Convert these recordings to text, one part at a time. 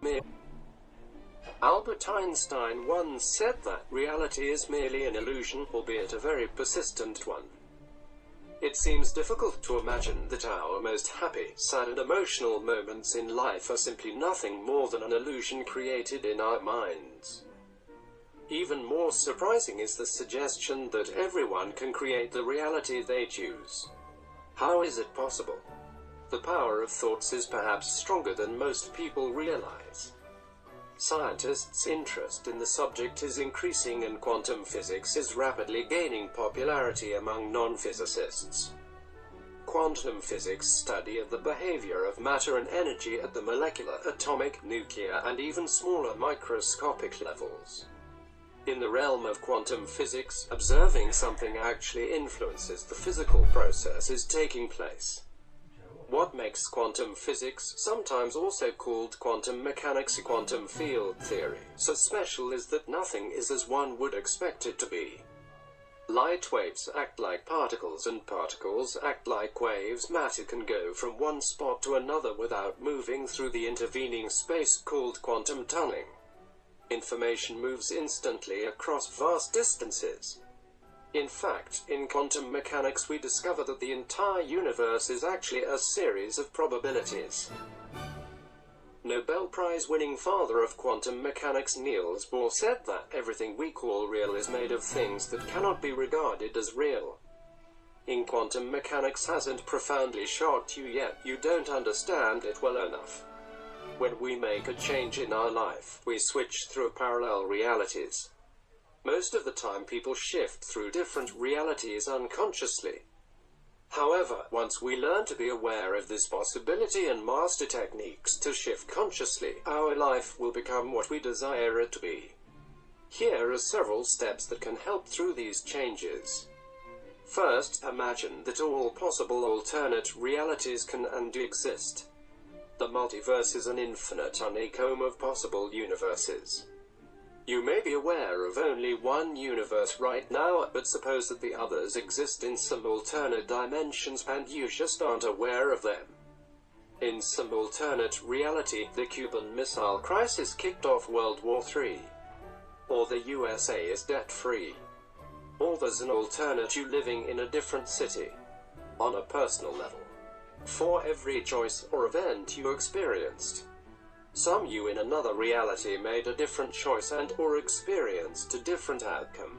mere. Albert Einstein once said that reality is merely an illusion, albeit a very persistent one. It seems difficult to imagine that our most happy, sad and emotional moments in life are simply nothing more than an illusion created in our minds. Even more surprising is the suggestion that everyone can create the reality they choose. How is it possible? The power of thoughts is perhaps stronger than most people realize. Scientists' interest in the subject is increasing, and quantum physics is rapidly gaining popularity among non-physicists. Quantum physics study of the behavior of matter and energy at the molecular, atomic, nuclear, and even smaller microscopic levels. In the realm of quantum physics, observing something actually influences the physical processes taking place. What makes quantum physics, sometimes also called quantum mechanics or quantum field theory, so special is that nothing is as one would expect it to be. Light waves act like particles and particles act like waves. Matter can go from one spot to another without moving through the intervening space called quantum tunneling. Information moves instantly across vast distances. In fact, in quantum mechanics we discover that the entire universe is actually a series of probabilities. Nobel Prize-winning father of quantum mechanics Niels Bohr said that everything we call real is made of things that cannot be regarded as real. In quantum mechanics hasn't profoundly shocked you yet? You don't understand it well enough. When we make a change in our life, we switch through parallel realities. Most of the time people shift through different realities unconsciously. However, once we learn to be aware of this possibility and master techniques to shift consciously, our life will become what we desire it to be. Here are several steps that can help through these changes. First, imagine that all possible alternate realities can and do exist. The multiverse is an infinite honeycomb of possible universes. You may be aware of only one universe right now, but suppose that the others exist in some alternate dimensions and you just aren't aware of them. In some alternate reality, the Cuban Missile Crisis kicked off World War III. Or the USA is debt-free. Or there's an alternate you living in a different city. On a personal level. For every choice or event you experienced. Some you in another reality made a different choice and or experienced a different outcome.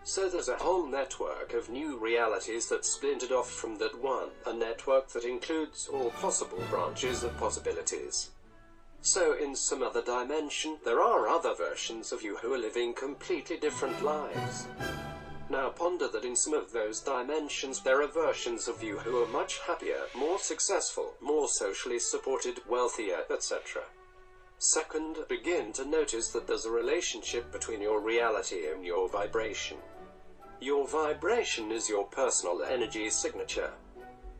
So there's a whole network of new realities that splintered off from that one, a network that includes all possible branches of possibilities. So in some other dimension, there are other versions of you who are living completely different lives. Now ponder that in some of those dimensions there are versions of you who are much happier, more successful, more socially supported, wealthier, etc. Second, begin to notice that there's a relationship between your reality and your vibration. Your vibration is your personal energy signature.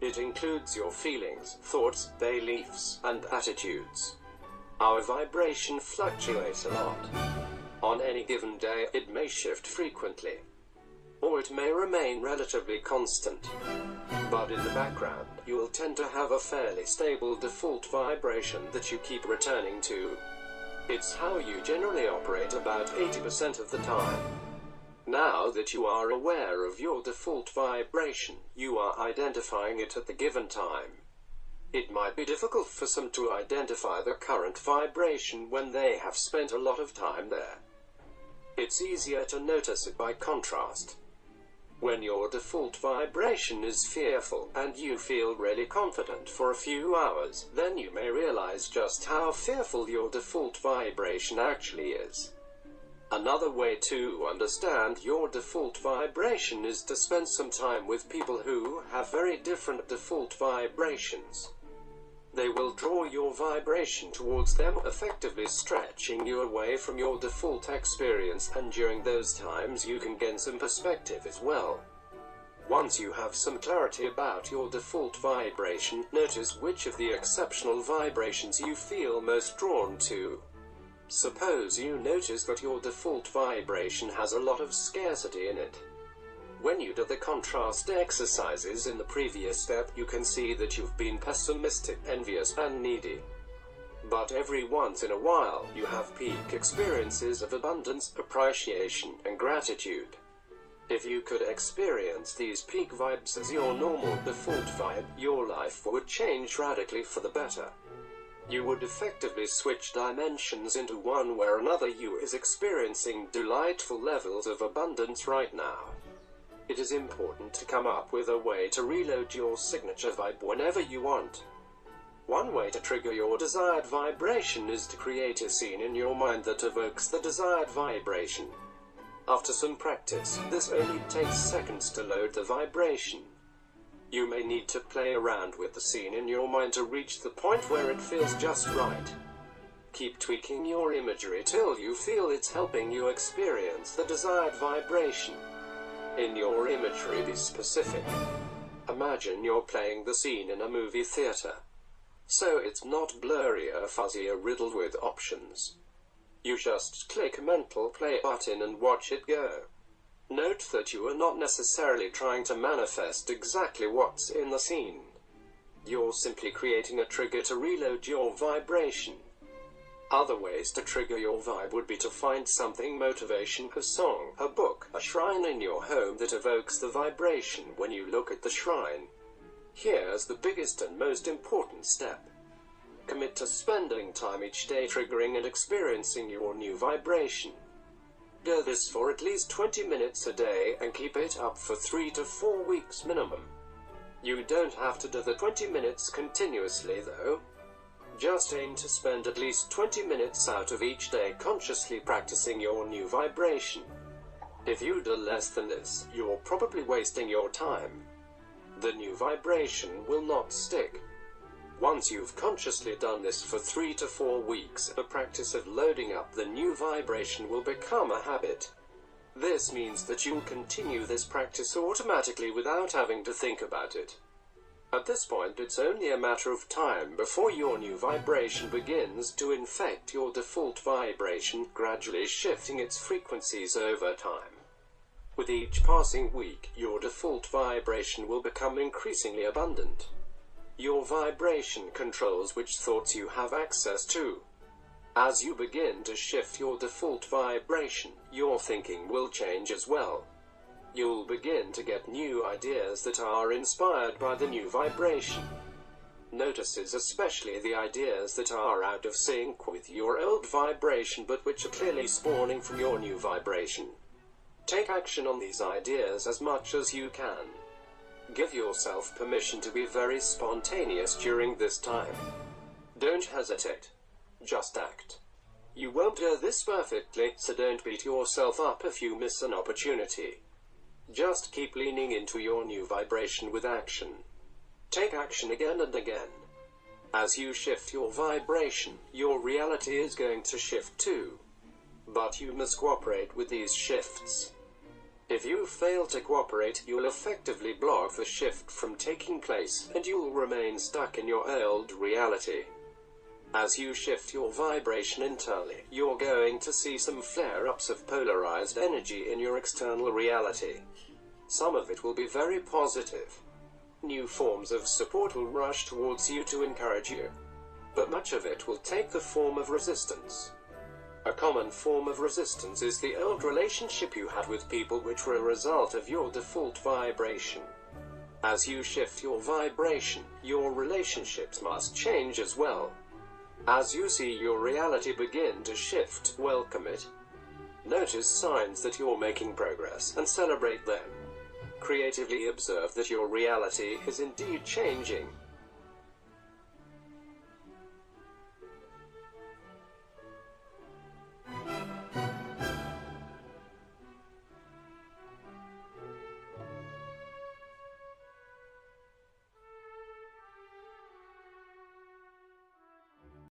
It includes your feelings, thoughts, beliefs, and attitudes. Our vibration fluctuates a lot. On any given day, it may shift frequently. Or it may remain relatively constant. But in the background, you will tend to have a fairly stable default vibration that you keep returning to. It's how you generally operate about 80% of the time. Now that you are aware of your default vibration, you are identifying it at the given time. It might be difficult for some to identify the current vibration when they have spent a lot of time there. It's easier to notice it by contrast. When your default vibration is fearful, and you feel really confident for a few hours, then you may realize just how fearful your default vibration actually is. Another way to understand your default vibration is to spend some time with people who have very different default vibrations. They will draw your vibration towards them, effectively stretching you away from your default experience, and during those times you can gain some perspective as well. Once you have some clarity about your default vibration, notice which of the exceptional vibrations you feel most drawn to. Suppose you notice that your default vibration has a lot of scarcity in it. When you do the contrast exercises in the previous step, you can see that you've been pessimistic, envious, and needy. But every once in a while, you have peak experiences of abundance, appreciation, and gratitude. If you could experience these peak vibes as your normal default vibe, your life would change radically for the better. You would effectively switch dimensions into one where another you is experiencing delightful levels of abundance right now. It is important to come up with a way to reload your signature vibe whenever you want. One way to trigger your desired vibration is to create a scene in your mind that evokes the desired vibration. After some practice, this only takes seconds to load the vibration. You may need to play around with the scene in your mind to reach the point where it feels just right. Keep tweaking your imagery till you feel it's helping you experience the desired vibration. In your imagery, be specific. Imagine you're playing the scene in a movie theater. So it's not blurry or fuzzy or riddled with options. You just click a mental play button and watch it go. Note that you are not necessarily trying to manifest exactly what's in the scene. You're simply creating a trigger to reload your vibration. Other ways to trigger your vibe would be to find something motivation, a song, a book, a shrine in your home that evokes the vibration when you look at the shrine. Here's the biggest and most important step. Commit to spending time each day triggering and experiencing your new vibration. Do this for at least 20 minutes a day and keep it up for 3 to 4 weeks minimum. You don't have to do the 20 minutes continuously though. Just aim to spend at least 20 minutes out of each day consciously practicing your new vibration. If you do less than this, you're probably wasting your time. The new vibration will not stick. Once you've consciously done this for 3 to 4 weeks, the practice of loading up the new vibration will become a habit. This means that you'll continue this practice automatically without having to think about it. At this point, it's only a matter of time before your new vibration begins to infect your default vibration, gradually shifting its frequencies over time. With each passing week, your default vibration will become increasingly abundant. Your vibration controls which thoughts you have access to. As you begin to shift your default vibration, your thinking will change as well. You'll begin to get new ideas that are inspired by the new vibration. Notices especially the ideas that are out of sync with your old vibration but which are clearly spawning from your new vibration. Take action on these ideas as much as you can. Give yourself permission to be very spontaneous during this time. Don't hesitate. Just act. You won't do this perfectly, so don't beat yourself up if you miss an opportunity. Just keep leaning into your new vibration with action. Take action again and again. As you shift your vibration, your reality is going to shift too. But you must cooperate with these shifts. If you fail to cooperate, you'll effectively block the shift from taking place, and you'll remain stuck in your old reality. As you shift your vibration internally, you're going to see some flare-ups of polarized energy in your external reality. Some of it will be very positive. New forms of support will rush towards you to encourage you. But much of it will take the form of resistance. A common form of resistance is the old relationship you had with people which were a result of your default vibration. As you shift your vibration, your relationships must change as well. As you see your reality begin to shift, welcome it. Notice signs that you're making progress and celebrate them. Creatively observe that your reality is indeed changing.